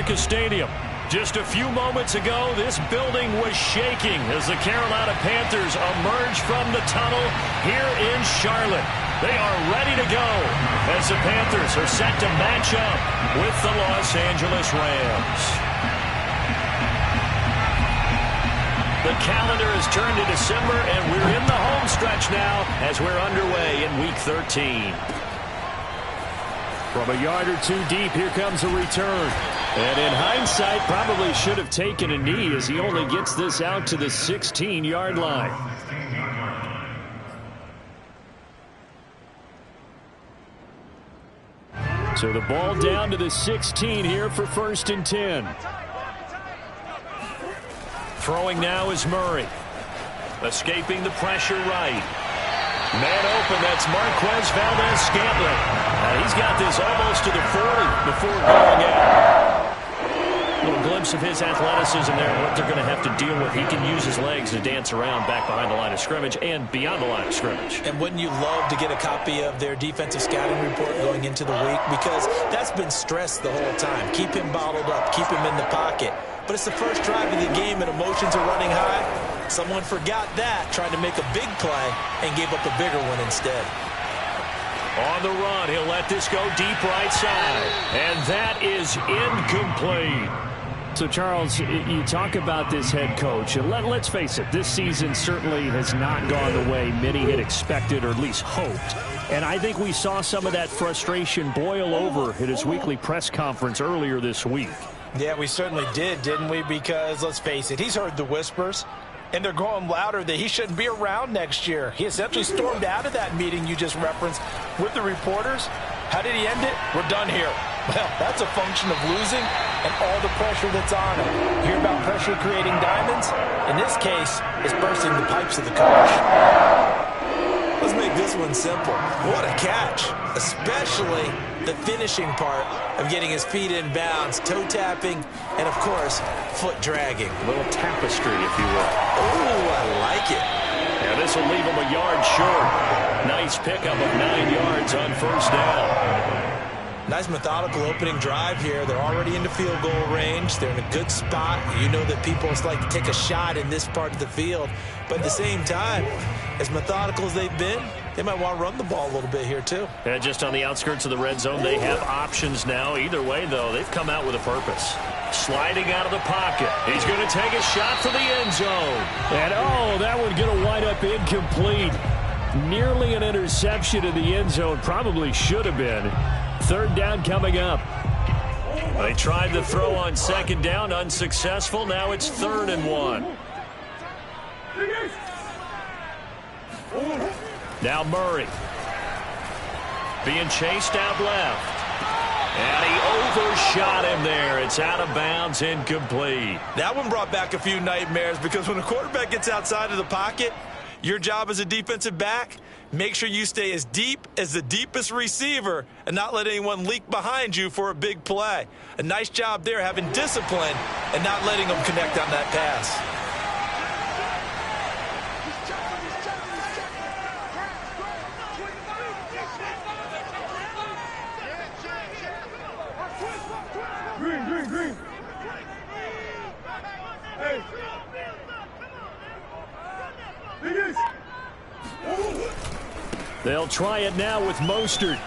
America Stadium. Just a few moments ago, this building was shaking as the Carolina Panthers emerge from the tunnel here in Charlotte. They are ready to go as the Panthers are set to match up with the Los Angeles Rams. The calendar has turned to December, and we're in the home stretch now as we're underway in Week 13. From a yard or two deep, here comes a return. And in hindsight, probably should have taken a knee as he only gets this out to the 16-yard line. So the ball down to the 16 here for 1st and 10. Throwing now is Murray. Escaping the pressure right. Man open, that's Marquez Valdez-Scantling. He's got this almost to the 40 before going out. A little glimpse of his athleticism there and what they're going to have to deal with. He can use his legs to dance around back behind the line of scrimmage and beyond the line of scrimmage. And wouldn't you love to get a copy of their defensive scouting report going into the week? Because that's been stressed the whole time. Keep him bottled up, keep him in the pocket. But it's the first drive of the game and emotions are running high. Someone forgot that, tried to make a big play, and gave up a bigger one instead. On the run, he'll let this go deep right side. And that is incomplete. So, Charles, you talk about this head coach, and let's face it, this season certainly has not gone the way many had expected or at least hoped. And I think we saw some of that frustration boil over at his weekly press conference earlier this week. Yeah, we certainly did, didn't we? Because, let's face it, he's heard the whispers, and they're growing louder that he shouldn't be around next year. He essentially stormed out of that meeting you just referenced with the reporters. How did he end it? We're done here. Well, that's a function of losing and all the pressure that's on him. Hear about pressure creating diamonds? In this case, it's bursting the pipes of the coach. Let's make this one simple. What a catch, especially the finishing part of getting his feet in bounds, toe tapping, and of course, foot dragging. A little tapestry, if you will. Oh, I like it. Yeah, this will leave him a yard short. Nice pickup of 9 yards on 1st down. Nice methodical opening drive here. They're already into field goal range. They're in a good spot. You know that people just like to take a shot in this part of the field. But at the same time, as methodical as they've been, they might want to run the ball a little bit here too. And just on the outskirts of the red zone, they have options now. Either way, though, they've come out with a purpose. Sliding out of the pocket. He's going to take a shot for the end zone. And, oh, that would get a wind up incomplete. Nearly an interception in the end zone. Probably should have been. 3rd down coming up. They tried the throw on 2nd down. Unsuccessful. Now it's 3rd and 1. Now Murray. Being chased out left. And he overshot him there. It's out of bounds, incomplete. That one brought back a few nightmares because when a quarterback gets outside of the pocket, your job as a defensive back, make sure you stay as deep as the deepest receiver and not let anyone leak behind you for a big play. A nice job there having discipline and not letting them connect on that pass. They'll try it now with Mostert.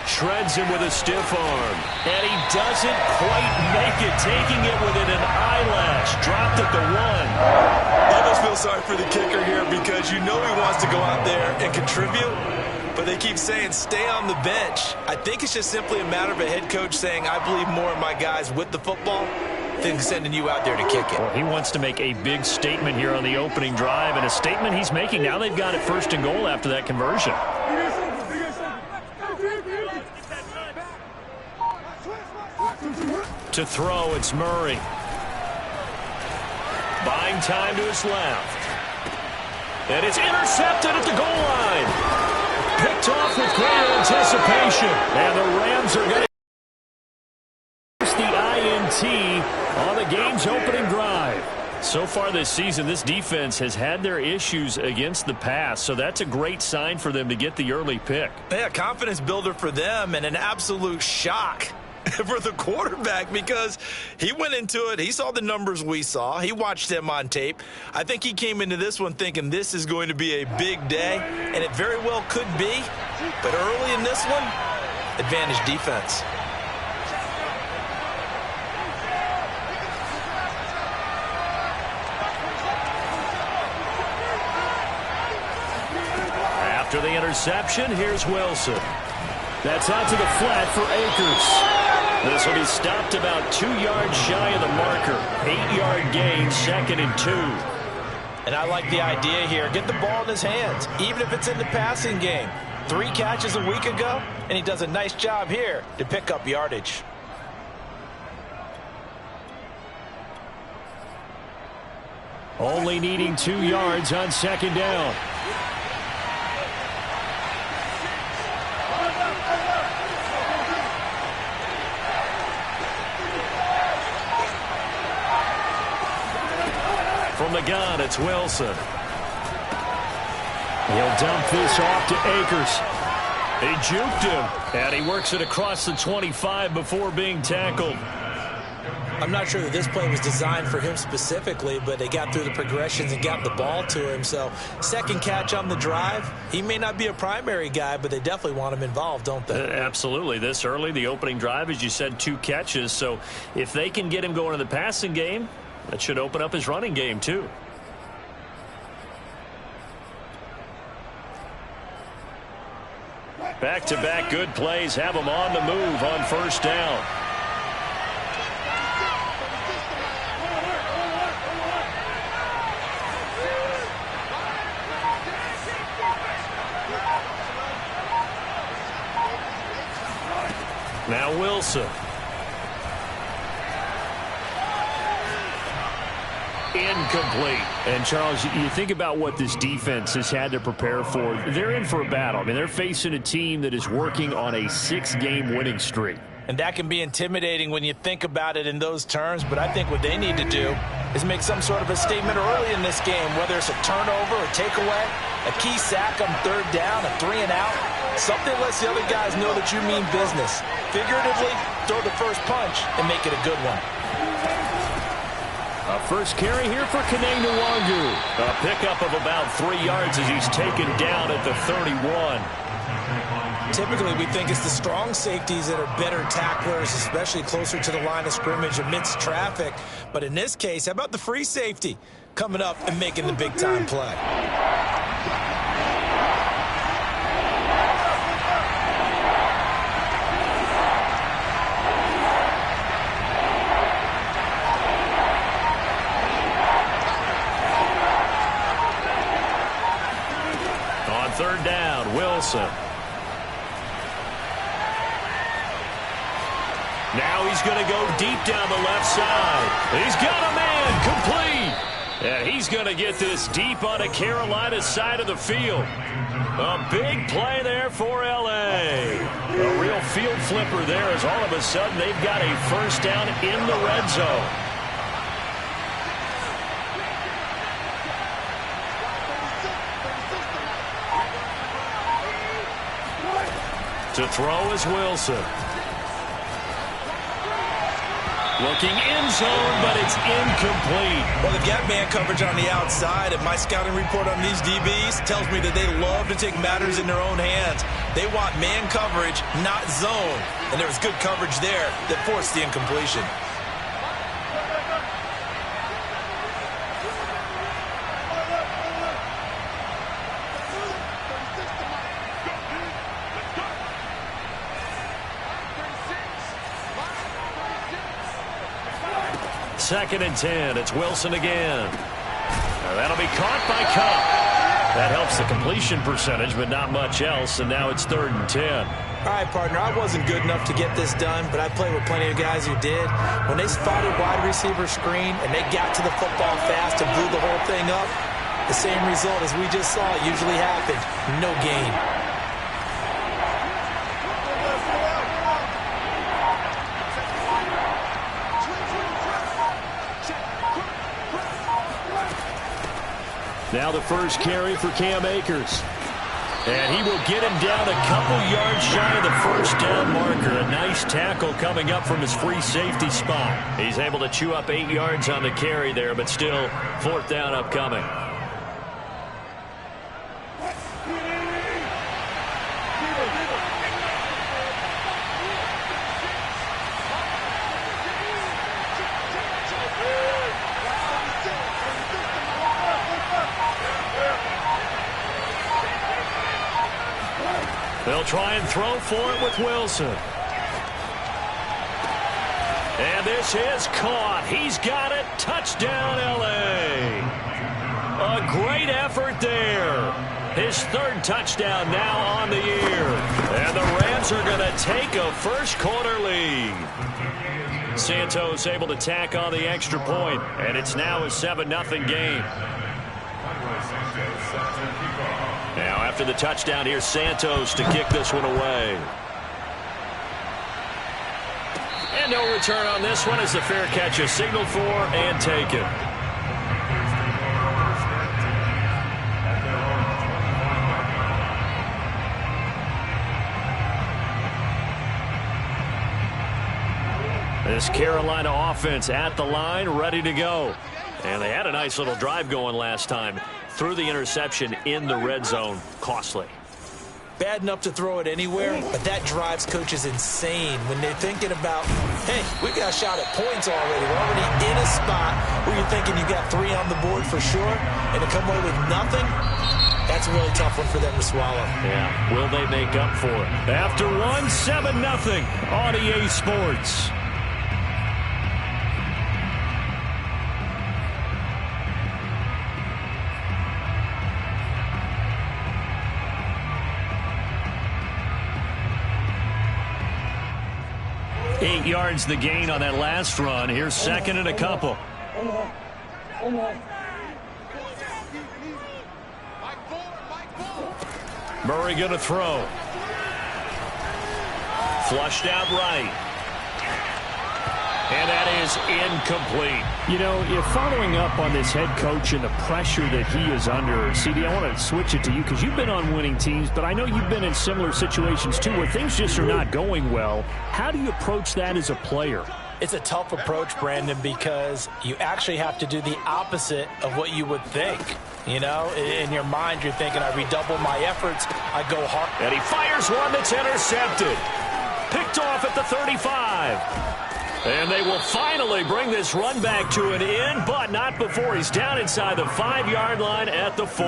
Shreds him with a stiff arm. And he doesn't quite make it, taking it within an eyelash. Dropped at the 1. I almost feel sorry for the kicker here because you know he wants to go out there and contribute, but they keep saying stay on the bench. I think it's just simply a matter of a head coach saying I believe more in my guys with the football than sending you out there to kick it. Well, he wants to make a big statement here on the opening drive, and a statement he's making. Now they've got it 1st and goal after that conversion. To throw, it's Murray. Buying time to his left. And it's intercepted at the goal line. Picked off with great anticipation. And the Rams are going to on the game's opening drive. So far this season, this defense has had their issues against the pass, so that's a great sign for them to get the early pick. Yeah, confidence builder for them and an absolute shock for the quarterback because he went into it. He saw the numbers we saw. He watched them on tape. I think he came into this one thinking this is going to be a big day, and it very well could be. But early in this one, advantage defense. After the interception, here's Wilson. That's out to the flat for Akers. This will be stopped about 2 yards shy of the marker. 8-yard gain, 2nd and 2. And I like the idea here. Get the ball in his hands, even if it's in the passing game. 3 catches a week ago, and he does a nice job here to pick up yardage. Only needing 2 yards on 2nd down. From the gun, it's Wilson. He'll dump this off to Akers. He juked him, and he works it across the 25 before being tackled. I'm not sure that this play was designed for him specifically, but they got through the progressions and got the ball to him. So, second catch on the drive. He may not be a primary guy, but they definitely want him involved, don't they? Absolutely. This early, the opening drive, as you said, 2 catches. So, if they can get him going in the passing game, that should open up his running game, too. Back-to-back good plays have him on the move on 1st down. Now Wilson. Incomplete. And, Charles, you think about what this defense has had to prepare for. They're in for a battle. I mean, they're facing a team that is working on a 6-game winning streak. And that can be intimidating when you think about it in those terms, but I think what they need to do is make some sort of a statement early in this game, whether it's a turnover, a takeaway, a key sack on 3rd down, a 3-and-out. Something lets the other guys know that you mean business. Figuratively, throw the first punch and make it a good one. A first carry here for Kene Nwangu. A pickup of about 3 yards as he's taken down at the 31. Typically, we think it's the strong safeties that are better tacklers, especially closer to the line of scrimmage amidst traffic. But in this case, how about the free safety coming up and making the big-time play? On 3rd down, Wilson. Now he's going to go deep down the left side. He's got a man complete. And he's going to get this deep on the Carolina side of the field. A big play there for L.A. A real field flipper there as all of a sudden they've got a 1st down in the red zone. To throw is Wilson. Looking end zone, but it's incomplete. Well, they've got man coverage on the outside, and my scouting report on these DBs tells me that they love to take matters in their own hands. They want man coverage, not zone. And there was good coverage there that forced the incompletion. Second and 10. It's Wilson again. That'll be caught by Cup. That helps the completion percentage, but not much else. And now it's 3rd and 10. All right, partner, I wasn't good enough to get this done, but I played with plenty of guys who did. When they spotted wide receiver screen and they got to the football fast and blew the whole thing up, the same result as we just saw usually happened. No gain. Now the first carry for Cam Akers. And he will get him down a couple yards shy of the first down marker. A nice tackle coming up from his free safety spot. He's able to chew up 8 yards on the carry there, but still 4th down upcoming. They'll try and throw for it with Wilson. And this is caught. He's got it. Touchdown, L.A. A great effort there. His 3rd touchdown now on the year. And the Rams are going to take a first-quarter lead. Santos able to tack on the extra point, and it's now a 7-0 game. Now, after the touchdown, here's Santos to kick this one away. And no return on this one as the fair catch is signaled for and taken. This Carolina offense at the line, ready to go. And they had a nice little drive going last time. Threw the interception in the red zone. Costly. Bad enough to throw it anywhere, but that drives coaches insane when they're thinking about, hey, we got a shot at points already. We're already in a spot where you're thinking you got 3 on the board for sure, and to come away with nothing, that's a really tough one for them to swallow. Yeah, will they make up for it? After 7-0 on EA Sports. Eight yards the gain on that last run. Here's 2nd and a couple. Murray going to throw. Flushed out right. And that is incomplete. You know, you're following up on this head coach and the pressure that he is under. CD, I want to switch it to you because you've been on winning teams, but I know you've been in similar situations too where things just are not going well. How do you approach that as a player? It's a tough approach, Brandon, because you actually have to do the opposite of what you would think. You know, in your mind, you're thinking, I redouble my efforts, I go hard. And he fires one that's intercepted. Picked off at the 35. And they will finally bring this run back to an end, but not before he's down inside the 5-yard line at the 4.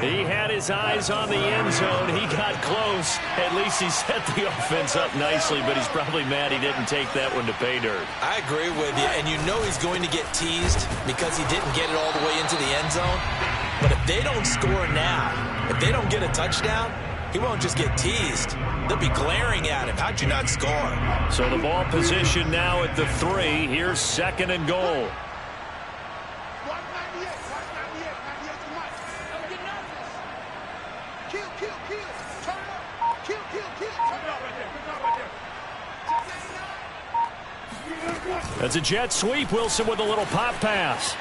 He had his eyes on the end zone. He got close. At least he set the offense up nicely, but he's probably mad he didn't take that one to pay dirt. I agree with you, and you know he's going to get teased because he didn't get it all the way into the end zone. But if they don't score now, if they don't get a touchdown, he won't just get teased. They'll be glaring at him. How'd you not score? So the ball position now at the 3. Here's 2nd and goal. That's a jet sweep. Wilson with a little pop pass.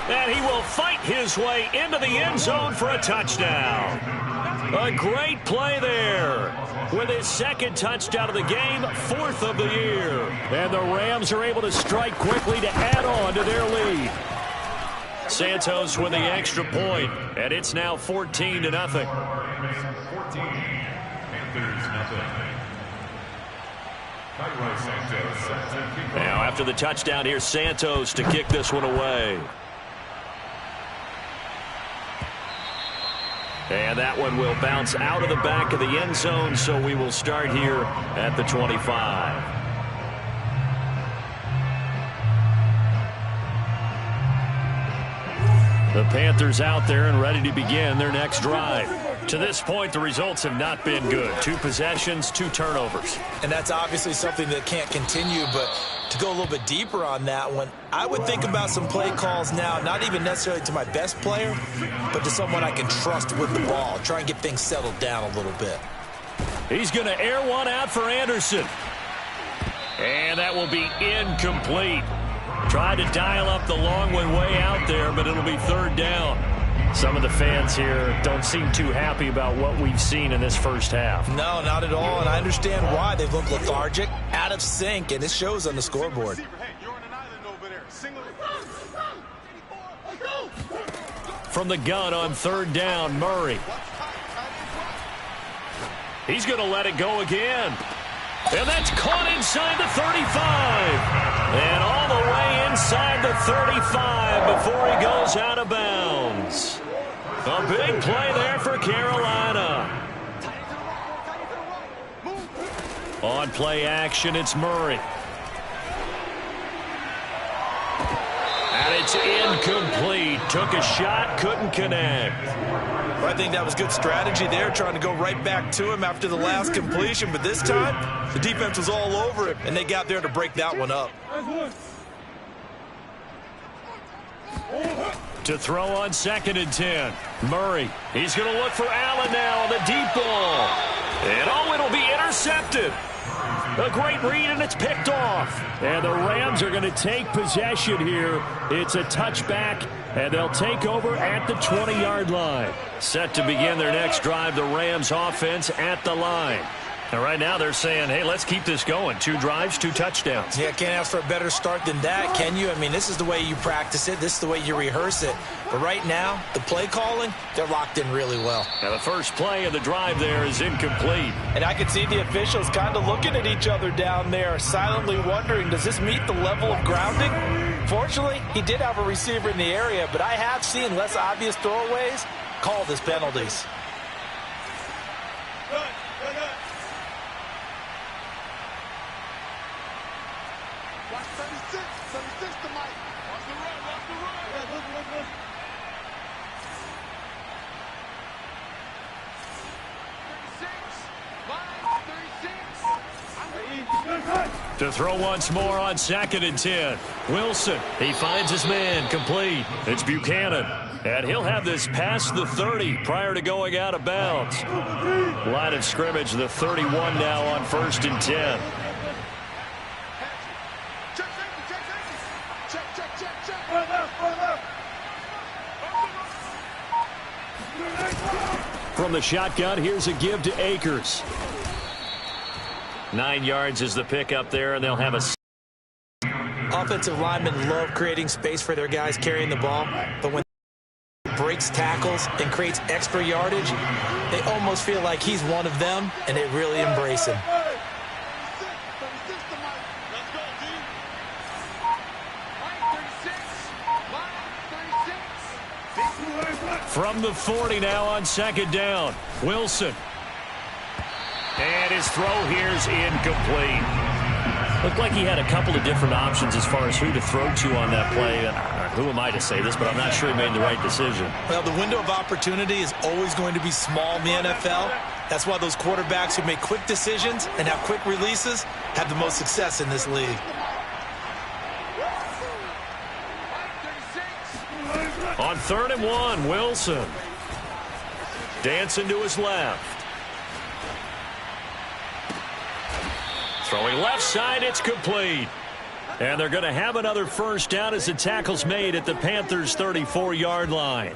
And he will fight his way into the end zone for a touchdown. A great play there. With his 2nd touchdown of the game, 4th of the year. And the Rams are able to strike quickly to add on to their lead. Santos with the extra point, and it's now 14-0. Now after the touchdown, here's Santos to kick this one away. And that one will bounce out of the back of the end zone, so we will start here at the 25. The Panthers out there and ready to begin their next drive. To this point, the results have not been good. 2 possessions, 2 turnovers. And that's obviously something that can't continue, but to go a little bit deeper on that one, I would think about some play calls now, not even necessarily to my best player, but to someone I can trust with the ball. Try and get things settled down a little bit. He's going to air one out for Anderson. And that will be incomplete. Tried to dial up the long one way out there, but it'll be 3rd down. Some of the fans here don't seem too happy about what we've seen in this first half. No, not at all, and I understand why. They've looked lethargic, out of sync, and it shows on the scoreboard. From the gun on third down, Murray. He's going to let it go again. And that's caught inside the 35. And all the way inside the 35 before he goes out of bounds. A big play there for Carolina. On play action, it's Murray. And it's incomplete. Took a shot, couldn't connect. I think that was good strategy there, trying to go right back to him after the last completion. But this time, the defense was all over him, and they got there to break that one up. To throw on 2nd and 10. Murray. He's going to look for Allen now on the deep ball. And oh, it'll be intercepted. A great read, and it's picked off. And the Rams are going to take possession here. It's a touchback, and they'll take over at the 20-yard line. Set to begin their next drive, the Rams offense at the line. And right now they're saying, hey, let's keep this going. 2 drives, 2 touchdowns. Yeah, can't ask for a better start than that, can you? I mean, this is the way you practice it. This is the way you rehearse it. But right now, the play calling, they're locked in really well. Now the first play of the drive there is incomplete. And I can see the officials kind of looking at each other down there, silently wondering, does this meet the level of grounding? Fortunately, he did have a receiver in the area, but I have seen less obvious throwaways called as penalties. To throw once more on 2nd and 10. Wilson, he finds his man, complete. It's Buchanan. And he'll have this past the 30 prior to going out of bounds. Line of scrimmage, the 31 now on 1st and 10. From the shotgun, here's a give to Akers. 9 yards is the pickup there, and they'll have a... Offensive linemen love creating space for their guys carrying the ball, but when he breaks tackles and creates extra yardage, they almost feel like he's one of them, and they really embrace him. From the 40 now on 2nd down. Wilson. And his throw here's incomplete. Looked like he had a couple of different options as far as who to throw to on that play. Who am I to say this, but I'm not sure he made the right decision. Well, the window of opportunity is always going to be small in the NFL. That's why those quarterbacks who make quick decisions and have quick releases have the most success in this league. On 3rd and 1, Wilson. Dancing to his left. Throwing left side, it's complete. And they're going to have another first down as the tackle's made at the Panthers' 34-yard line.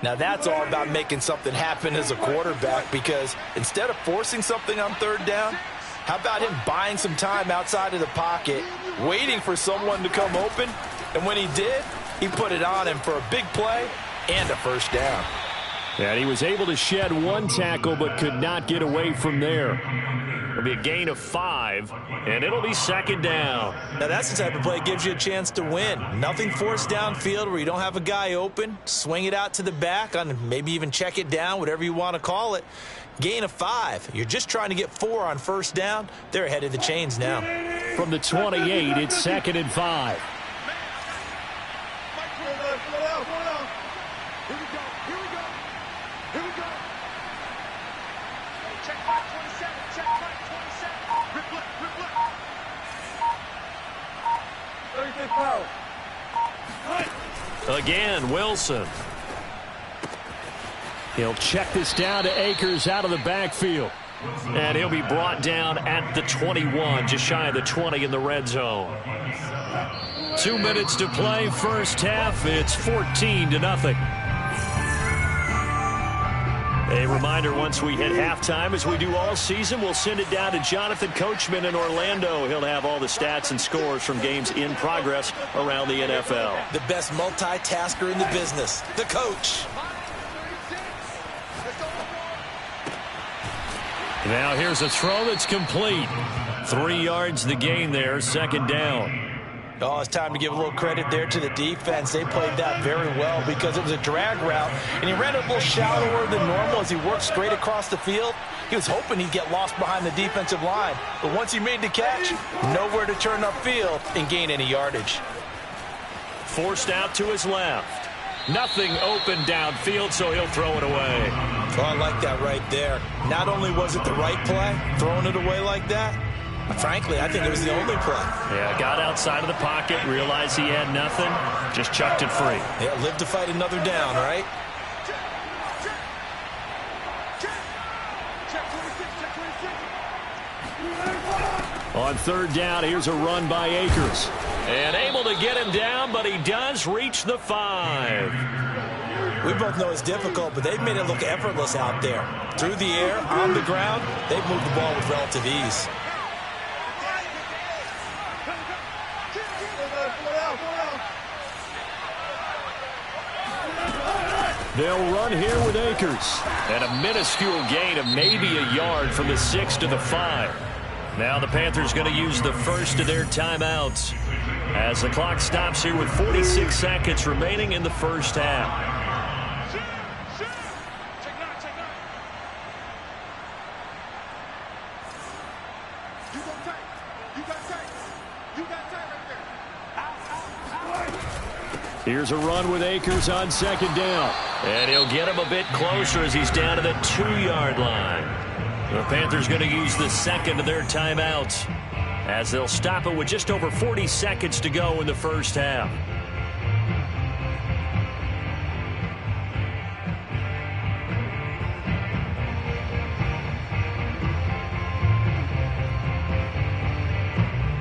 Now that's all about making something happen as a quarterback, because instead of forcing something on 3rd down, how about him buying some time outside of the pocket, waiting for someone to come open, and when he did, he put it on him for a big play and a first down. And he was able to shed 1 tackle but could not get away from there. It'll be a gain of 5, and it'll be 2nd down. Now that's the type of play that gives you a chance to win. Nothing forced downfield where you don't have a guy open. Swing it out to the back, on maybe even check it down, whatever you want to call it. Gain of 5. You're just trying to get 4 on first down. They're ahead of the chains now. From the 28, it's 2nd and 5. Again, Wilson. He'll check this down to Akers out of the backfield. And he'll be brought down at the 21, just shy of the 20 in the red zone. 2 minutes to play, first half. It's 14-0. A reminder, once we hit halftime, as we do all season, we'll send it down to Jonathan Coachman in Orlando. He'll have all the stats and scores from games in progress around the NFL. The best multitasker in the business, the coach. Now here's a throw that's complete. 3 yards the gain there, second down. Oh, it's time to give a little credit there to the defense. They played that very well because it was a drag route, and he ran a little shallower than normal as he worked straight across the field. He was hoping he'd get lost behind the defensive line, but once he made the catch, nowhere to turn upfield and gain any yardage. Forced out to his left. Nothing open downfield, so he'll throw it away. Oh, I like that right there. Not only was it the right play, throwing it away like that, frankly, I think it was the only play. Yeah, got outside of the pocket, realized he had nothing, just chucked it free. Yeah, live to fight another down, right? On third down, here's a run by Akers. And able to get him down, but he does reach the 5. We both know it's difficult, but they've made it look effortless out there. Through the air, on the ground, they've moved the ball with relative ease. They'll run here with Akers. And a minuscule gain of maybe a yard from the 6 to the 5. Now the Panthers going to use the first of their timeouts as the clock stops here with 46 seconds remaining in the first half. Here's a run with Akers on second down. And he'll get him a bit closer as he's down to the 2-yard line. The Panthers going to use the second of their timeouts as they'll stop it with just over 40 seconds to go in the first half.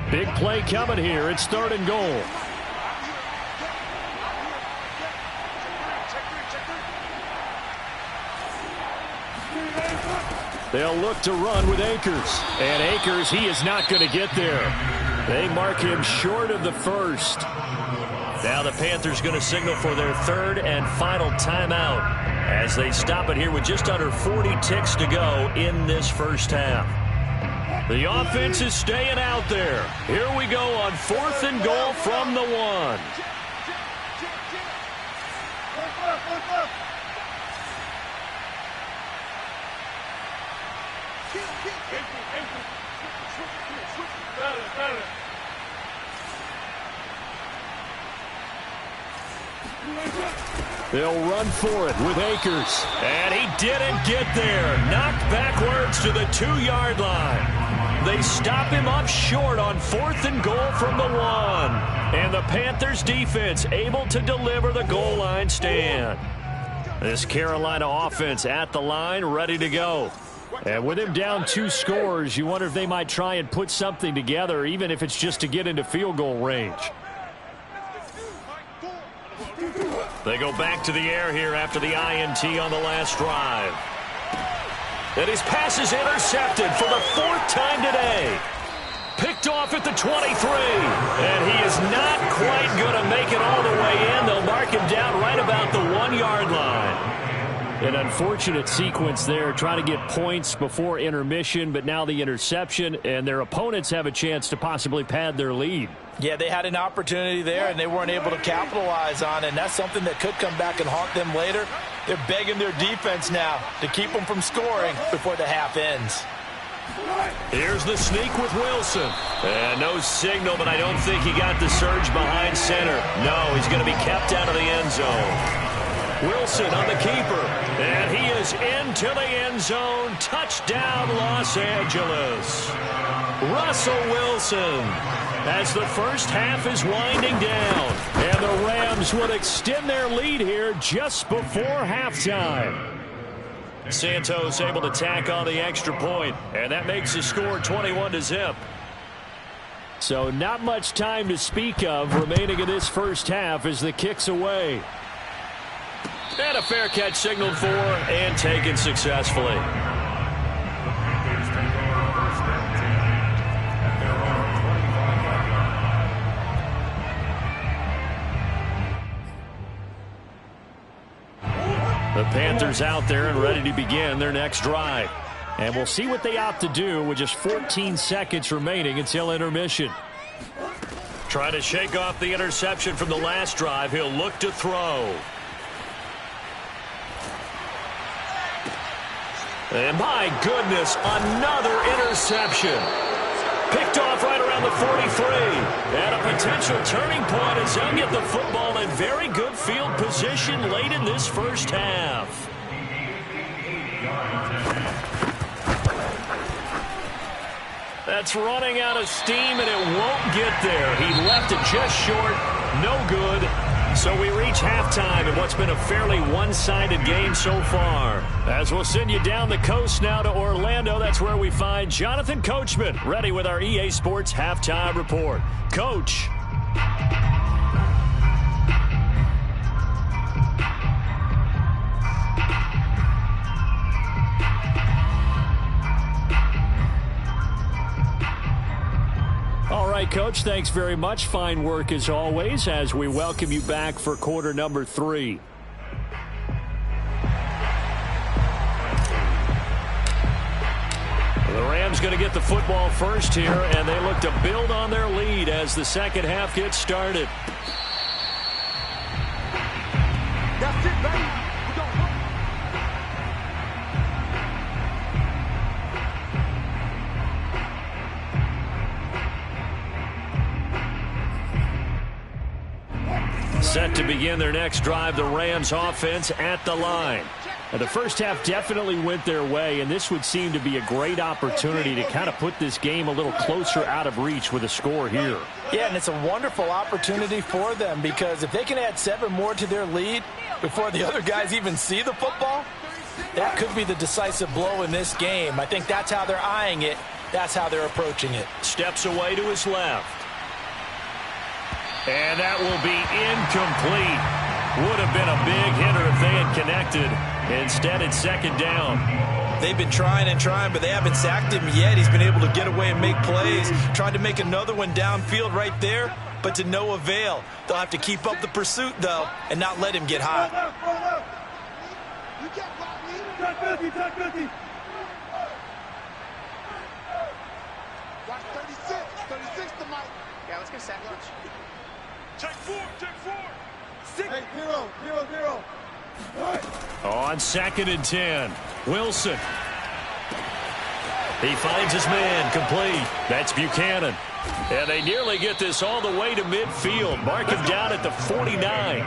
Big play coming here. It's third and goal. They'll look to run with Akers. And Akers, he is not going to get there. They mark him short of the first. Now the Panthers going to signal for their third and final timeout as they stop it here with just under 40 ticks to go in this first half. The offense is staying out there. Here we go on 4th and goal from the 1. They'll run for it with Akers. And he didn't get there. Knocked backwards to the 2-yard line. They stop him up short on 4th and goal from the 1. And the Panthers defense able to deliver the goal line stand. This Carolina offense at the line, ready to go. And with him down 2 scores, you wonder if they might try and put something together, even if it's just to get into field goal range. They go back to the air here after the INT on the last drive. And his pass is intercepted for the 4th time today. Picked off at the 23. And he is not quite going to make it all the way in. They'll mark him down right about the 1-yard line. An unfortunate sequence there, trying to get points before intermission, but now the interception, and their opponents have a chance to possibly pad their lead. Yeah, they had an opportunity there, and they weren't able to capitalize on it, and that's something that could come back and haunt them later. They're begging their defense now to keep them from scoring before the half ends. Here's the sneak with Wilson. And no signal, but I don't think he got the surge behind center. No, he's going to be kept out of the end zone. Wilson on the keeper, and he is into the end zone. Touchdown, Los Angeles. Russell Wilson, as the first half is winding down. And the Rams would extend their lead here just before halftime. Santos able to tack on the extra point, and that makes the score 21-0. So not much time to speak of remaining in this first half as the kick's away. And a fair catch signaled for and taken successfully. The Panthers out there and ready to begin their next drive. And we'll see what they opt to do with just 14 seconds remaining until intermission. Trying to shake off the interception from the last drive. He'll look to throw. And my goodness, another interception. Picked off right around the 43. And a potential turning point as they'll get the football in very good field position late in this first half. That's running out of steam, and it won't get there. He left it just short. No good. So we reach halftime in what's been a fairly one-sided game so far. As we'll send you down the coast now to Orlando, that's where we find Jonathan Coachman, ready with our EA Sports Halftime Report. Coach. All right, Coach, thanks very much. Fine work as always as we welcome you back for quarter number 3. The Rams going to get the football first here, and they look to build on their lead as the second half gets started. That's it, baby. Set to begin their next drive, the Rams offense at the line. Now, the first half definitely went their way, and this would seem to be a great opportunity to kind of put this game a little closer out of reach with a score here. Yeah, and it's a wonderful opportunity for them because if they can add 7 more to their lead before the other guys even see the football, that could be the decisive blow in this game. I think that's how they're eyeing it. That's how they're approaching it. Steps away to his left. And that will be incomplete. Would have been a big hitter if they had connected. Instead, it's second down. They've been trying and trying, but they haven't sacked him yet. He's been able to get away and make plays. Tried to make another one downfield right there, but to no avail. They'll have to keep up the pursuit, though, and not let him get hot. Watch 36 to Mike. Yeah, let's get a sack lunch. Take 4. 6. Hey, 0. On 2nd and 10, Wilson. He finds his man, complete. That's Buchanan. And they nearly get this all the way to midfield. Mark him down at the 49.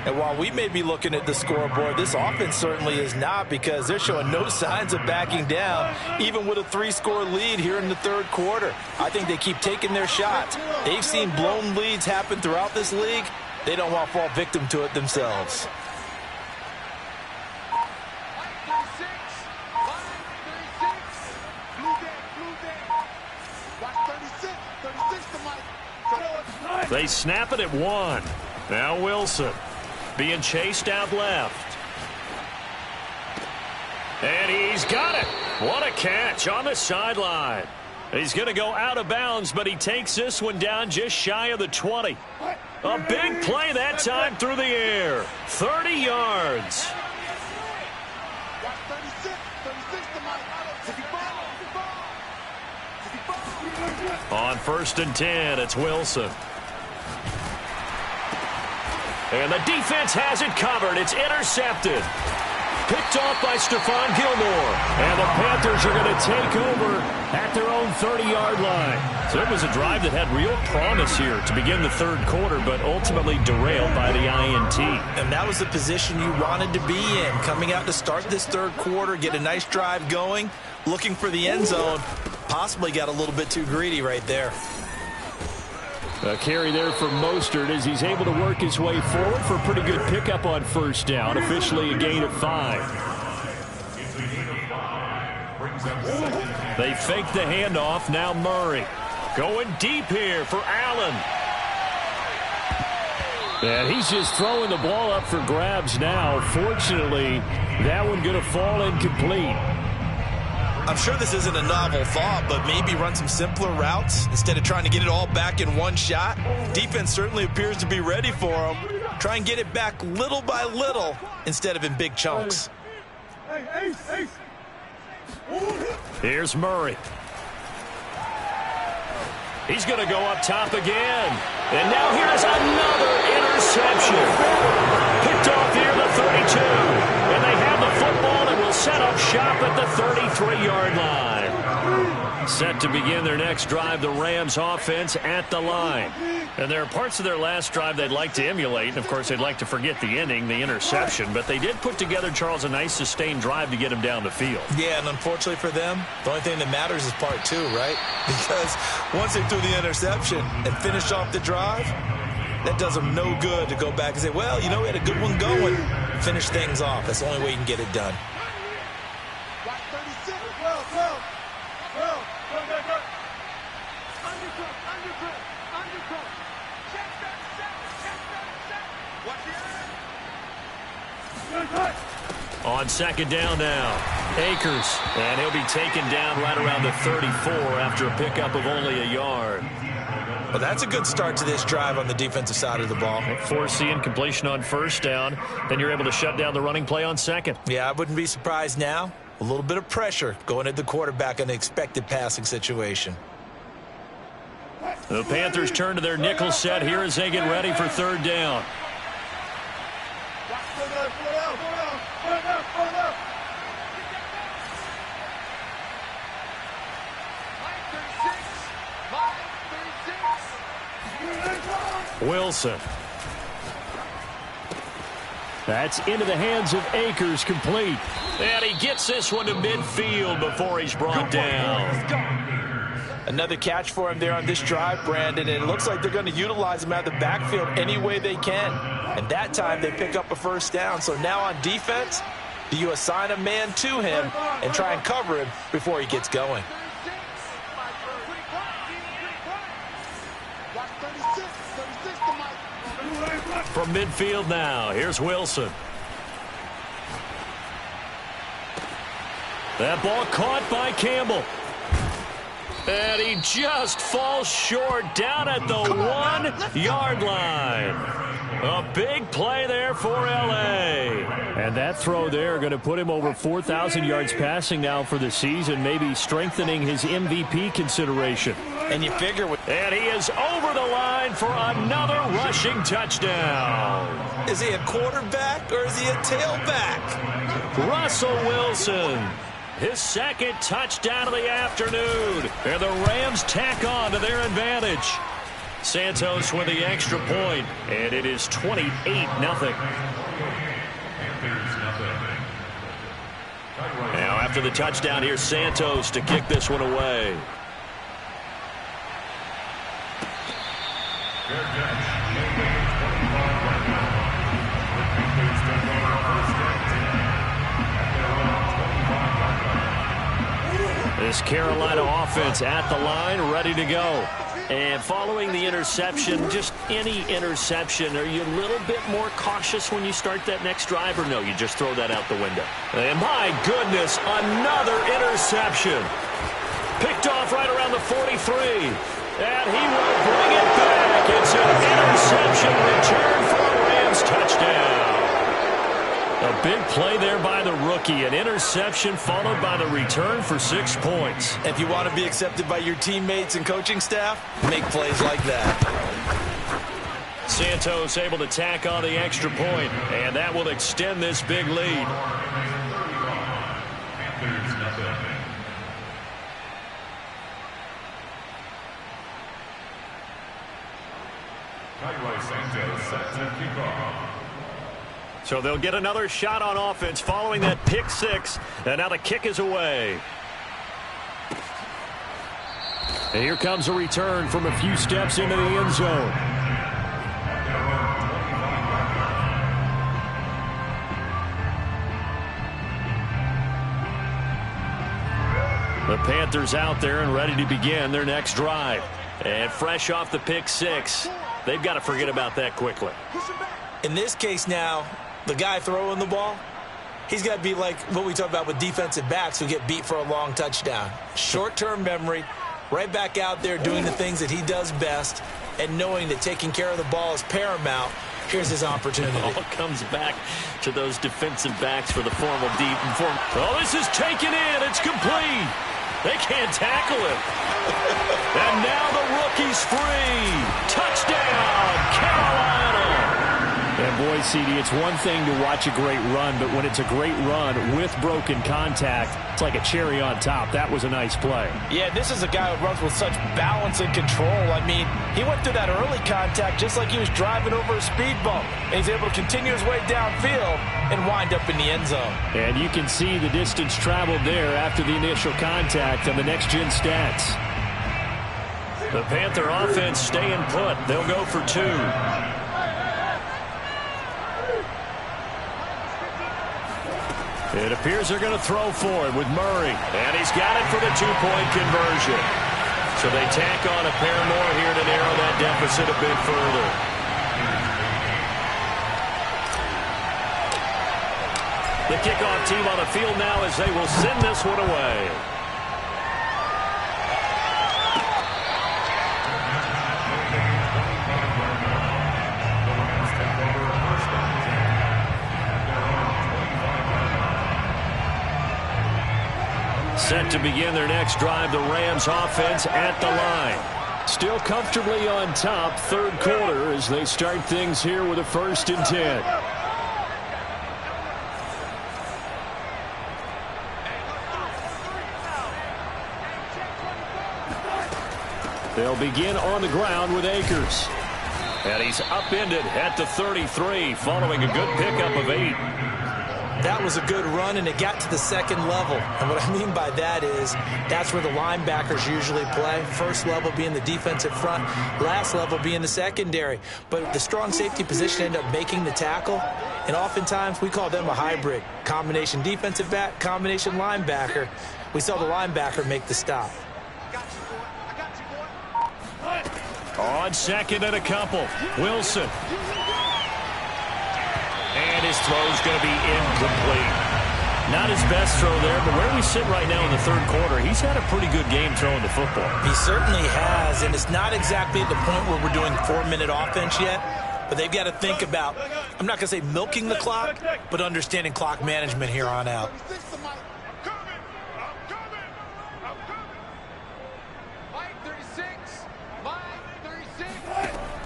And while we may be looking at the scoreboard, this offense certainly is not because they're showing no signs of backing down, even with a 3-score lead here in the third quarter. I think they keep taking their shots. They've seen blown leads happen throughout this league. They don't want to fall victim to it themselves. They snap it at 1. Now Wilson being chased out left. And he's got it. What a catch on the sideline. He's going to go out of bounds, but he takes this one down just shy of the 20. A big play that time through the air. 30 yards. On 1st and 10, it's Wilson. And the defense has it covered. It's intercepted. Picked off by Stephon Gilmore. And the Panthers are going to take over at their own 30-yard line. So it was a drive that had real promise here to begin the third quarter, but ultimately derailed by the INT. And that was the position you wanted to be in. Coming out to start this third quarter, get a nice drive going, looking for the end zone. Possibly got a little bit too greedy right there. A carry there for Mostert as he's able to work his way forward for a pretty good pickup on 1st down. Officially a gain of 5. They fake the handoff. Now Murray going deep here for Allen. And he's just throwing the ball up for grabs now. Fortunately, that one going to fall incomplete. I'm sure this isn't a novel thought, but maybe run some simpler routes instead of trying to get it all back in one shot. Defense certainly appears to be ready for him. Try and get it back little by little instead of in big chunks. Here's Murray. He's going to go up top again. And now here's another interception. Picked off here the 32. And they have the football and will set up shop at the 33-yard line. Set to begin their next drive, the Rams offense at the line. And there are parts of their last drive they'd like to emulate. And, of course, they'd like to forget the ending, the interception. But they did put together, Charles, a nice sustained drive to get him down the field. Yeah, and unfortunately for them, the only thing that matters is part two, right? Because once they threw the interception and finished off the drive, that does them no good to go back and say, well, you know, we had a good one going. Finish things off. That's the only way you can get it done. On second down now, Akers, and he'll be taken down right around the 34 after a pickup of only a yard. Well, that's a good start to this drive on the defensive side of the ball. Force the incompletion on first down, then you're able to shut down the running play on second. Yeah, I wouldn't be surprised now. A little bit of pressure going at the quarterback in an expected passing situation. The Panthers turn to their nickel set here as they get ready for third down. Wilson. That's into the hands of Akers, complete. And he gets this one to midfield before he's brought down. Another catch for him there on this drive, Brandon, and it looks like they're going to utilize him out of the backfield any way they can. And that time they pick up a first down. So now on defense, do you assign a man to him and try and cover him before he gets going? From midfield now, here's Wilson. That ball caught by Campbell. And he just falls short down at the 1-yard line. A big play there for L.A. And that throw there going to put him over 4,000 yards passing now for the season, maybe strengthening his MVP consideration. And you figure with... And he is over the line for another rushing touchdown. Is he a quarterback or is he a tailback? Russell Wilson, his second touchdown of the afternoon. And the Rams tack on to their advantage. Santos with the extra point, and it is 28-0. Now after the touchdown, here's Santos to kick this one away. This Carolina offense at the line, ready to go. And following the interception, just any interception, are you a little bit more cautious when you start that next drive, or no, you just throw that out the window? And my goodness, another interception. Picked off right around the 43. And he will bring it back. It's an interception return for a Rams touchdown. A big play there by the rookie. An interception followed by the return for 6 points. If you want to be accepted by your teammates and coaching staff, make plays like that. Santos able to tack on the extra point, and that will extend this big lead. So they'll get another shot on offense following that pick six. And now the kick is away. And here comes a return from a few steps into the end zone. The Panthers out there and ready to begin their next drive. And fresh off the pick six, they've got to forget about that quickly. In this case now, the guy throwing the ball, he's got to be like what we talk about with defensive backs who get beat for a long touchdown. Short-term memory, right back out there doing the things that he does best, and knowing that taking care of the ball is paramount. Here's his opportunity. It all comes back to those defensive backs for the formal deep. Oh, this is taken in. It's complete. They can't tackle him. And now the rookie's free. Touchdown, Carolina. And boy, CD, it's one thing to watch a great run, but when it's a great run with broken contact, it's like a cherry on top. That was a nice play. Yeah, this is a guy who runs with such balance and control. I mean, he went through that early contact just like he was driving over a speed bump. And he's able to continue his way downfield and wind up in the end zone. And you can see the distance traveled there after the initial contact on the next-gen stats. The Panther offense staying put. They'll go for 2. It appears they're going to throw for it with Murray. And he's got it for the 2-point conversion. So they tack on a pair more here to narrow that deficit a bit further. The kickoff team on the field now as they will send this one away. Set to begin their next drive, the Rams offense at the line. Still comfortably on top, third quarter, as they start things here with a 1st and 10. They'll begin on the ground with Akers. And he's upended at the 33 following a good pickup of 8. That was a good run, and it got to the second level. And what I mean by that is that's where the linebackers usually play. First level being the defensive front, last level being the secondary. But the strong safety position ended up making the tackle, and oftentimes we call them a hybrid. Combination defensive back, combination linebacker. We saw the linebacker make the stop. On 2nd and a couple, Wilson. And his throw's going to be incomplete. Not his best throw there, but where we sit right now in the third quarter, he's had a pretty good game throwing the football. He certainly has, and it's not exactly at the point where we're doing 4-minute offense yet, but they've got to think about, I'm not going to say milking the clock, but understanding clock management here on out.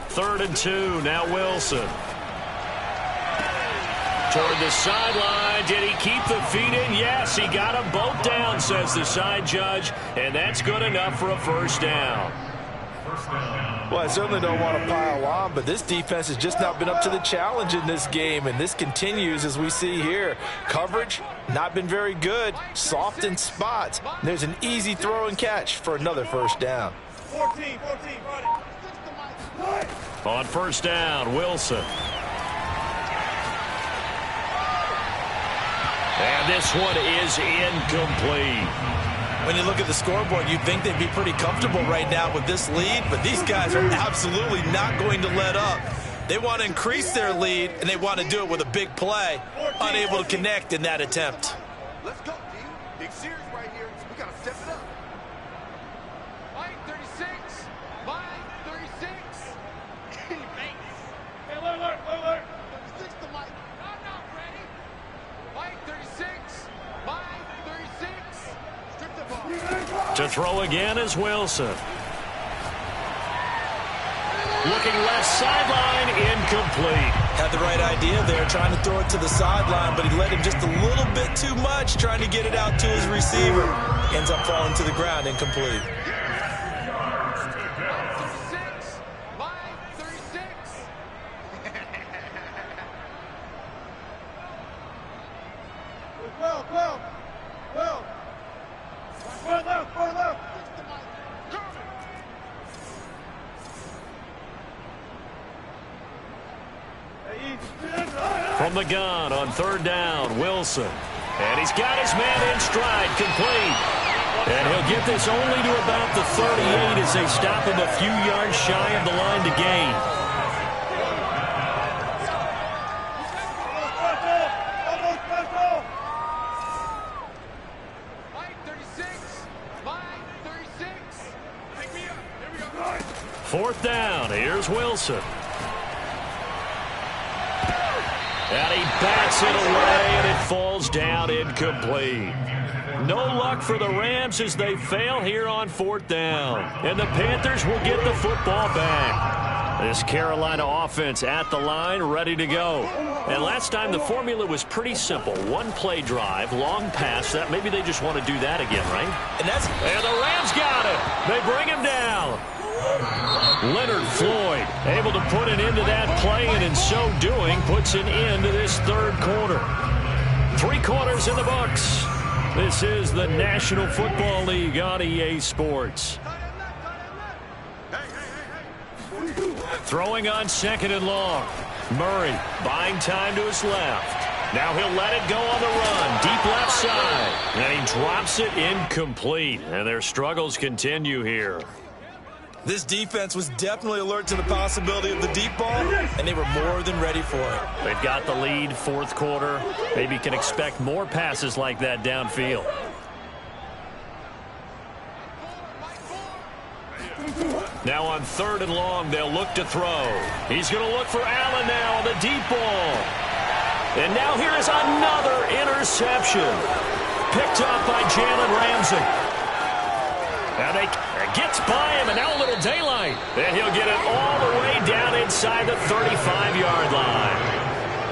Third and 2, now Wilson. Toward the sideline. Did he keep the feet in? Yes, he got them both down, says the side judge, and that's good enough for a 1st down. Well, I certainly don't want to pile on, but this defense has just not been up to the challenge in this game, and this continues as we see here. Coverage, not been very good, soft in spots. There's an easy throw and catch for another 1st down. 14, run it. On 1st down, Wilson. And this one is incomplete. When you look at the scoreboard, you'd think they'd be pretty comfortable right now with this lead, but these guys are absolutely not going to let up. They want to increase their lead, and they want to do it with a big play. Unable to connect in that attempt. Let's go, D. Big series right here. We got to step it up. Line 36. Line 36. Hey, alert. 36 to Mike. I'm not ready. Line 36. Line 36. Strip the ball. To throw again is Wilson. Looking left sideline, incomplete. Had the right idea there, trying to throw it to the sideline, but he let him just a little bit too much, trying to get it out to his receiver. Ends up falling to the ground, incomplete. From the gun on 3rd down, Wilson. And he's got his man in stride, complete. And he'll get this only to about the 38 as they stop him a few yards shy of the line to gain. Fourth down. Here's Wilson. And he bats it away, and it falls down incomplete. No luck for the Rams as they fail here on fourth down. And the Panthers will get the football back. This Carolina offense at the line, ready to go. And last time the formula was pretty simple. One play drive, long pass. That maybe they just want to do that again, right? And the Rams got it. They bring him down. Leonard Floyd able to put an end to that play, and in so doing puts an end to this third quarter. 3 quarters in the books. This is the National Football League on EA Sports. Throwing on second and long. Murray buying time to his left. Now he'll let it go on the run. Deep left side. And he drops it incomplete. And their struggles continue here. This defense was definitely alert to the possibility of the deep ball, and they were more than ready for it. They've got the lead, fourth quarter. Maybe can expect more passes like that downfield. Now on third and long, they'll look to throw. He's going to look for Allen now on the deep ball. And now here is another interception. Picked up by Jalen Ramsey. And it gets by him, and now a little daylight. And he'll get it all the way down inside the 35-yard line.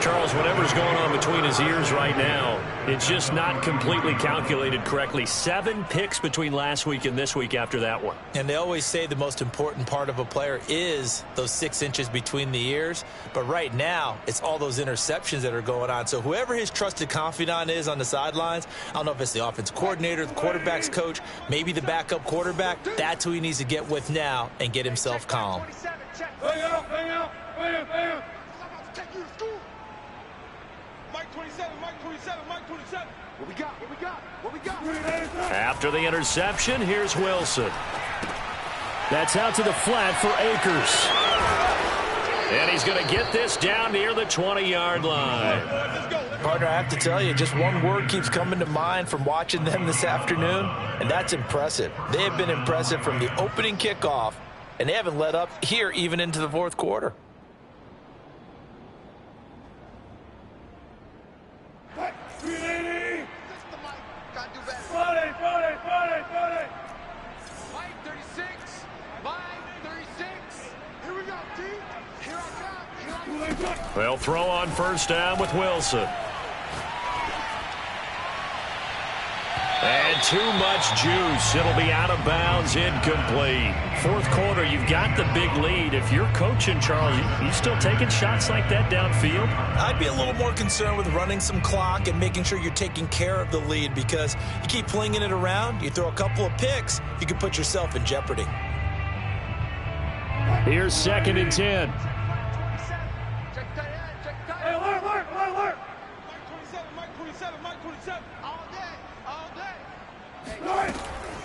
Charles, whatever's going on between his ears right now, it's just not completely calculated correctly. 7 picks between last week and this week after that one. And they always say the most important part of a player is those 6 inches between the ears. But right now, it's all those interceptions that are going on. So whoever his trusted confidant is on the sidelines, I don't know if it's the offense coordinator, the quarterback's coach, maybe the backup quarterback, that's who he needs to get with now and get himself calm. After the interception, here's Wilson. That's out to the flat for Akers. And he's going to get this down near the 20-yard line. Partner, I have to tell you, just one word keeps coming to mind from watching them this afternoon, and that's impressive. They have been impressive from the opening kickoff, and they haven't let up here even into the fourth quarter. They'll throw on first down with Wilson. And too much juice. It'll be out of bounds, incomplete. Fourth quarter, you've got the big lead. If you're coaching, Charles, you still taking shots like that downfield? I'd be a little more concerned with running some clock and making sure you're taking care of the lead, because you keep flinging it around, you throw a couple of picks, you can put yourself in jeopardy. Here's 2nd and 10.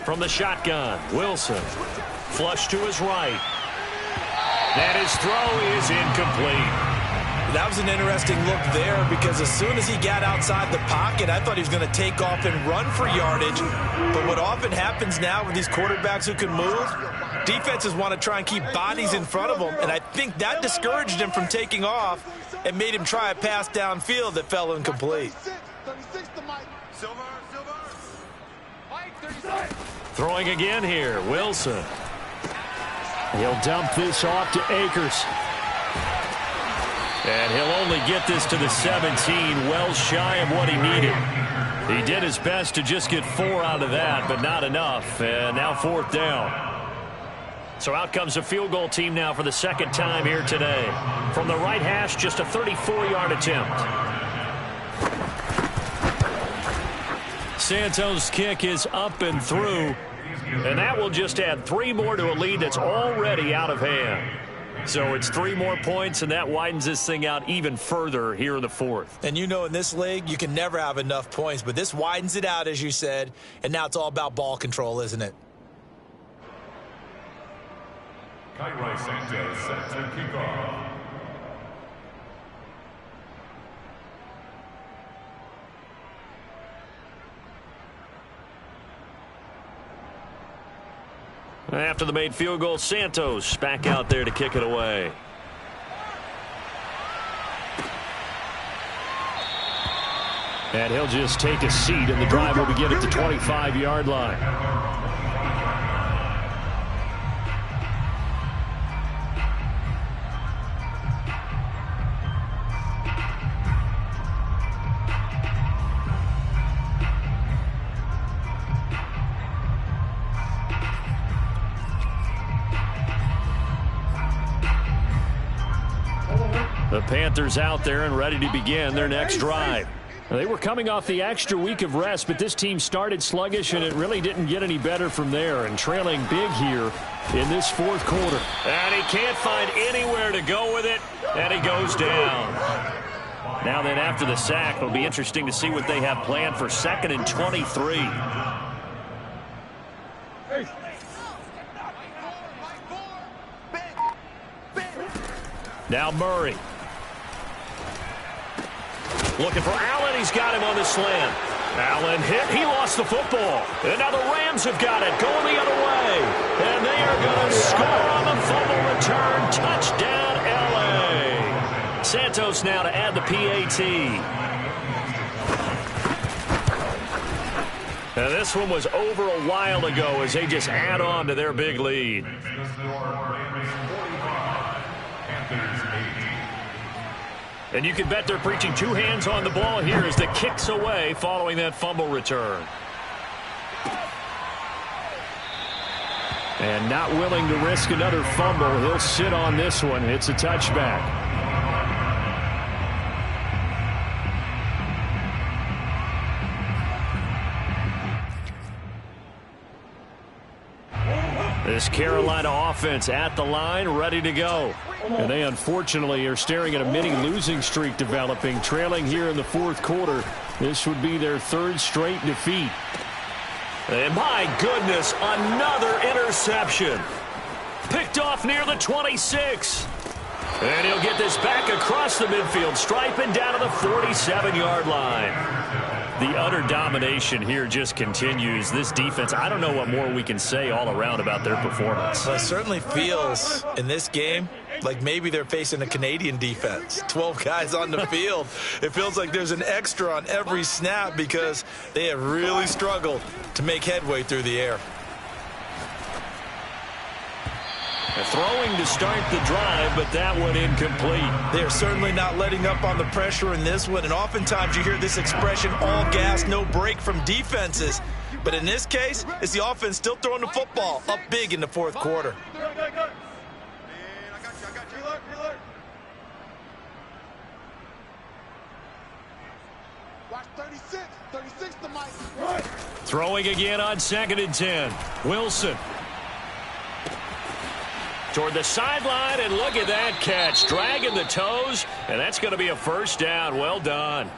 From the shotgun, Wilson. Flush to his right. And his throw is incomplete. That was an interesting look there, because as soon as he got outside the pocket, I thought he was going to take off and run for yardage. But what often happens now with these quarterbacks who can move, defenses want to try and keep bodies in front of them, and I think that discouraged him from taking off and made him try a pass downfield that fell incomplete. Throwing again here, Wilson. He'll dump this off to Akers. And he'll only get this to the 17, well shy of what he needed. He did his best to just get 4 out of that, but not enough. And now fourth down. So out comes a field goal team now for the second time here today. From the right hash, just a 34-yard attempt. Santos' kick is up and through. And that will just add 3 more to a lead that's already out of hand. So it's 3 more points, and that widens this thing out even further here in the fourth. And you know, in this league, you can never have enough points, but this widens it out, as you said, and now it's all about ball control, isn't it? Kairai Sanchez set to kick off. After the made field goal, Santos back out there to kick it away. And he'll just take a seat, and the drive will begin at the 25-yard line. The Panthers out there and ready to begin their next drive. They were coming off the extra week of rest, but this team started sluggish, and it really didn't get any better from there, and trailing big here in this fourth quarter. And he can't find anywhere to go with it, and he goes down. Now then, after the sack, it'll be interesting to see what they have planned for 2nd and 23. Now Murray. Looking for Allen. He's got him on the slant. Allen hit. He lost the football. And now the Rams have got it. Going the other way. And they are going to score on the fumble return. Touchdown, L.A. Santos now to add the PAT. And this one was over a while ago as they just add on to their big lead. And you can bet they're preaching 2 hands on the ball here as the kick's away following that fumble return. And not willing to risk another fumble. He'll sit on this one. It's a touchback. This Carolina offense at the line, ready to go. And they unfortunately are staring at a mini losing streak developing, trailing here in the fourth quarter. This would be their 3rd straight defeat. And my goodness, another interception. Picked off near the 26. And he'll get this back across the midfield stripe and down to the 47-yard line. The utter domination here just continues. This defense, I don't know what more we can say all around about their performance. Well, it certainly feels in this game like maybe they're facing a Canadian defense. 12 guys on the field. It feels like there's an extra on every snap because they have really struggled to make headway through the air. Throwing to start the drive, but that one incomplete. They're certainly not letting up on the pressure in this one, and oftentimes you hear this expression, all gas, no break from defenses. But in this case, it's the offense still throwing the football up big in the fourth quarter. Watch 36 to Mike. Throwing again on 2nd and 10. Wilson. Toward the sideline, and look at that catch. Dragging the toes, and that's going to be a first down. Well done.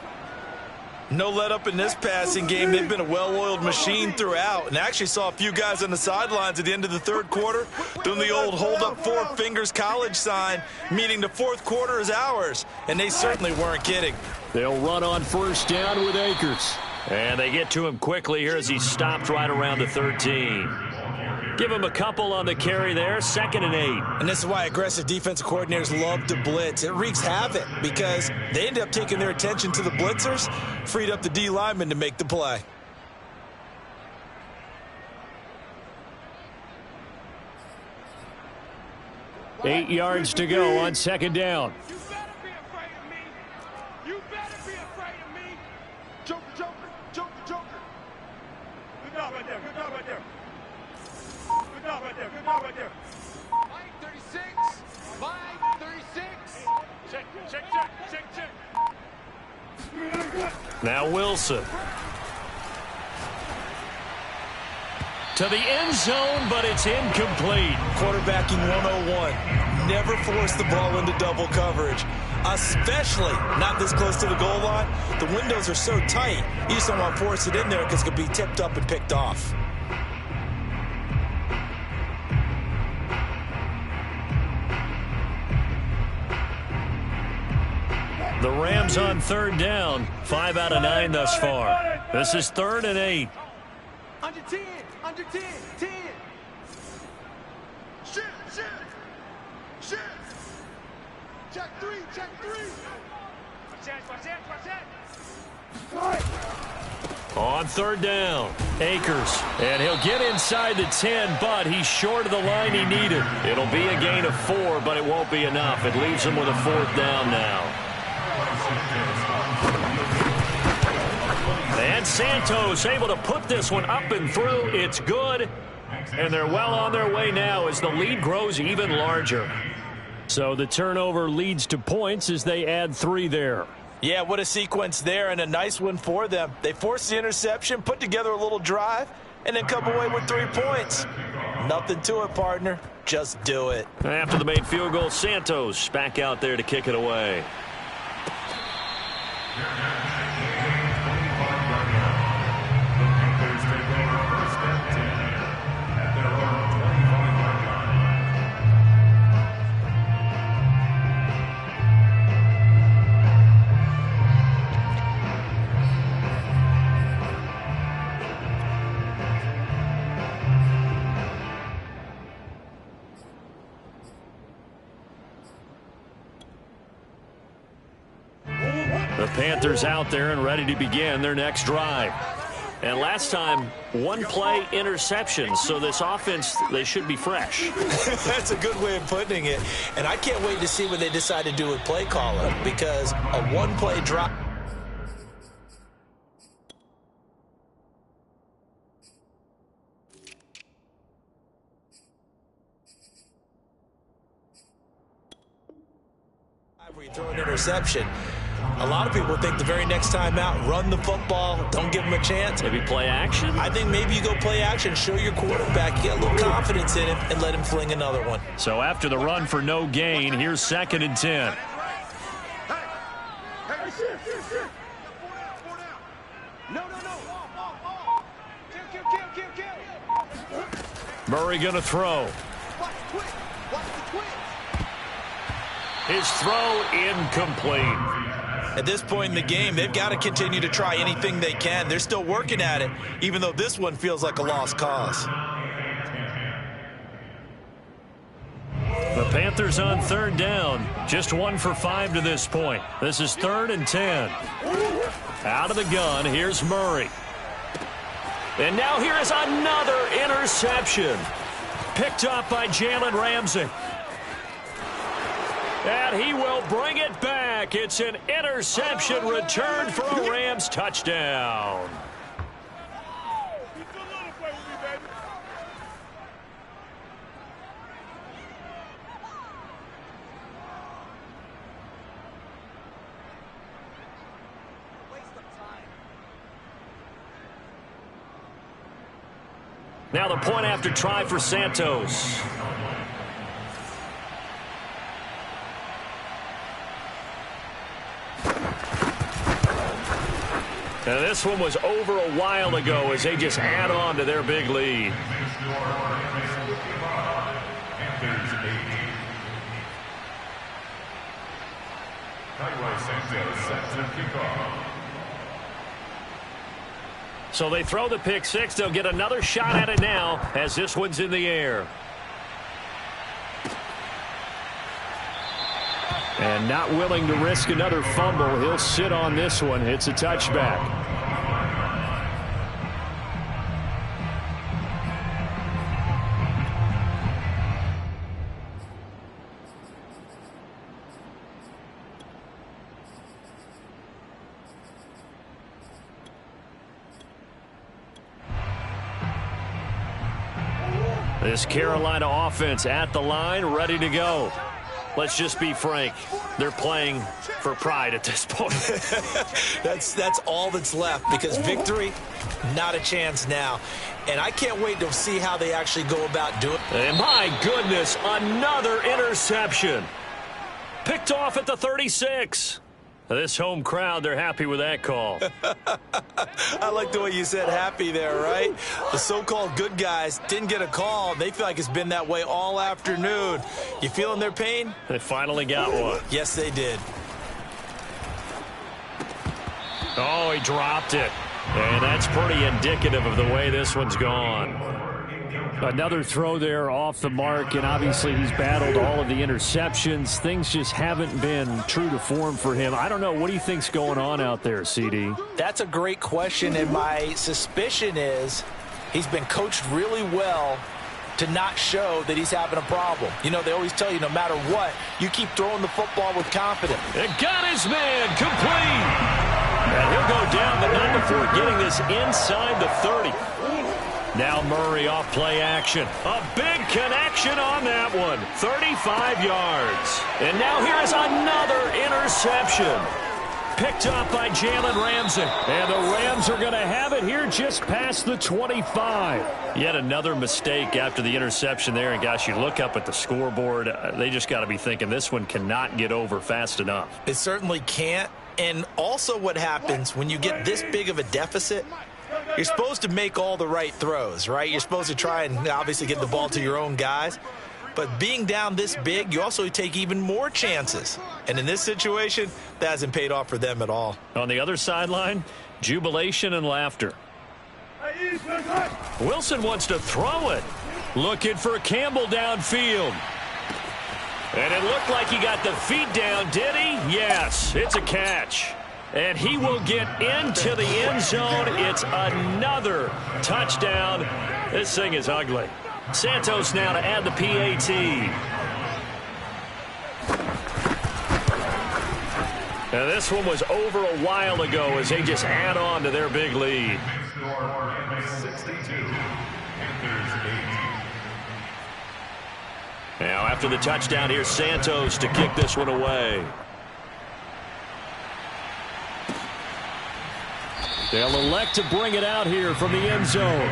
No let up in this passing game. They've been a well-oiled machine throughout, and actually saw a few guys on the sidelines at the end of the third quarter doing the old hold up 4 fingers college sign, meaning the fourth quarter is ours, and they certainly weren't kidding. They'll run on first down with Akers. And they get to him quickly here as he stopped right around the 13. Give him a couple on the carry there, 2nd and 8. And this is why aggressive defensive coordinators love to blitz. It wreaks havoc because they end up taking their attention to the blitzers, freed up the D lineman to make the play. Eight yards to go on 2nd down. You better be afraid of me. You better be afraid of me. Joker, Joker, Joker, Joker. Good job right there. Good job right there. Good job right there. Good job right there. Mike 36. Mike 36. Check, check, check, check, check. Now Wilson. To the end zone, but it's incomplete. Quarterbacking 101. never force the ball into double coverage, especially not this close to the goal line. The windows are so tight, you just don't want to force it in there because it could be tipped up and picked off. The Rams on third down. 5 out of 9 thus far. This is 3rd and 8. Under 10, under 10, 10. Shit. Check 3. Watch that. On third down, Akers. And he'll get inside the 10, but he's short of the line he needed. It'll be a gain of 4, but it won't be enough. It leaves him with a 4th down now. And Santos able to put this one up and through. It's good. And they're well on their way now as the lead grows even larger. So the turnover leads to points as they add 3 there. Yeah, what a sequence there, and a nice one for them. They forced the interception, put together a little drive, and then come away with 3 points. Nothing to it, partner. Just do it. After the made field goal, Santos back out there to kick it away. The Panthers out there and ready to begin their next drive. And last time, 1-play interception, so this offense, they should be fresh. That's a good way of putting it. And I can't wait to see what they decide to do with play calling, because a 1-play drop. Where you throw an interception. A lot of people think the very next time out, run the football, don't give them a chance. Maybe play action? I think maybe you go play action, show your quarterback, get a little confidence in him, and let him fling another one. So after the run for no gain, here's 2nd and 10. Hey, shit. 4 down. No. Kill. Murray gonna throw. Watch the quick. His throw incomplete. At this point in the game, they've got to continue to try anything they can. They're still working at it, even though this one feels like a lost cause. The Panthers on third down. Just 1 for 5 to this point. This is 3rd and 10. Out of the gun, here's Murray. And now here is another interception. Picked up by Jalen Ramsey. And he will bring it back. It's an interception return for a Rams touchdown. Now the point after try for Santos. Now this one was over a while ago as they just add on to their big lead. So they throw the pick six. They'll get another shot at it now as this one's in the air. And not willing to risk another fumble. He'll sit on this one. It's a touchback. This Carolina offense at the line, ready to go. let's just be frank. They're playing for pride at this point. That's all that's left, because victory, not a chance now. And I can't wait to see how they actually go about doing it. And my goodness, another interception. Picked off at the 36. This home crowd, they're happy with that call. I like the way you said happy there, right? The so-called good guys didn't get a call. They feel like it's been that way all afternoon. You feeling their pain? They finally got one. Yes, they did. Oh, he dropped it. And that's pretty indicative of the way this one's gone. Another throw there off the mark, and obviously he's battled all of the interceptions. Things just haven't been true to form for him. I don't know. What do you think's going on out there, CD? That's a great question, and my suspicion is he's been coached really well to not show that he's having a problem. You know, they always tell you no matter what, you keep throwing the football with confidence. It got his man complete. And he'll go down, but not before getting this inside the 30. Now Murray off play action. A big connection on that one. 35 yards. And now here's another interception. Picked up by Jalen Ramsey. And the Rams are going to have it here just past the 25. Yet another mistake after the interception there. And gosh, you look up at the scoreboard, they just got to be thinking this one cannot get over fast enough. It certainly can't. And also what happens when you get this big of a deficit, you're supposed to make all the right throws, right? You're supposed to try and obviously get the ball to your own guys. But being down this big, you also take even more chances. And in this situation, that hasn't paid off for them at all. On the other sideline, jubilation and laughter. Wilson wants to throw it. Looking for Campbell downfield. And it looked like he got the feet down, did he? Yes, it's a catch. And he will get into the end zone. It's another touchdown. This thing is ugly. Santos now to add the PAT. Now this one was over a while ago as they just add on to their big lead. 62. Now after the touchdown, here's Santos to kick this one away. They'll elect to bring it out here from the end zone.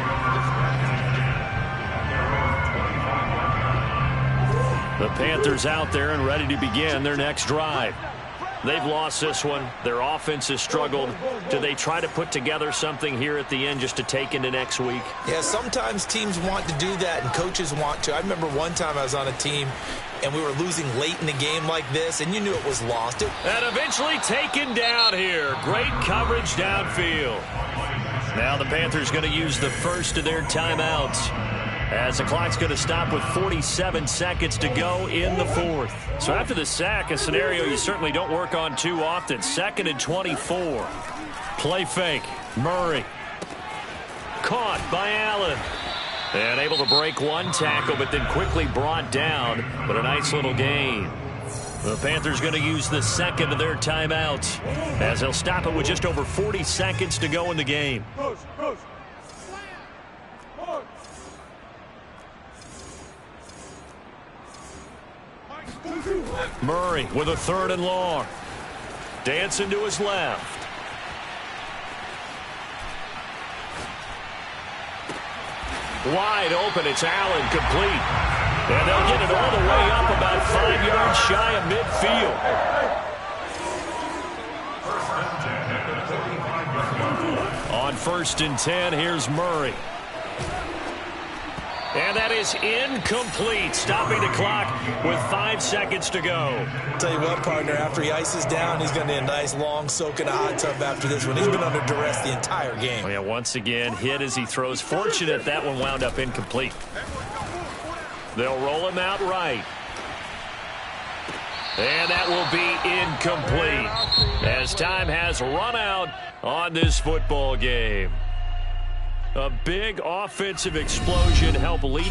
The Panthers out there and ready to begin their next drive. They've lost this one. Their offense has struggled. Do they try to put together something here at the end just to take into next week? Yeah, sometimes teams want to do that and coaches want to. I remember one time I was on a team and we were losing late in the game like this, and you knew it was lost. And eventually taken down here. Great coverage downfield. Now the Panthers going to use the first of their timeouts, as the clock's going to stop with 47 seconds to go in the fourth. So after the sack, a scenario you certainly don't work on too often. 2nd and 24. Play fake. Murray. Caught by Allen. And able to break one tackle, but then quickly brought down. But a nice little gain. The Panthers going to use the second of their timeouts, as they'll stop it with just over 40 seconds to go in the game. Murray with a 3rd and long. Dancing to his left. Wide open, it's Allen, complete. And they'll get it all the way up about 5 yards shy of midfield. On 1st and 10, here's Murray. And that is incomplete, stopping the clock with 5 seconds to go. Tell you what, partner, after he ices down, he's going to need a nice long soak in a hot tub after this one. He's been under duress the entire game. Oh, yeah, once again, hit as he throws. Fortunate that one wound up incomplete. They'll roll him out right. And that will be incomplete, as time has run out on this football game. A big offensive explosion helped lead.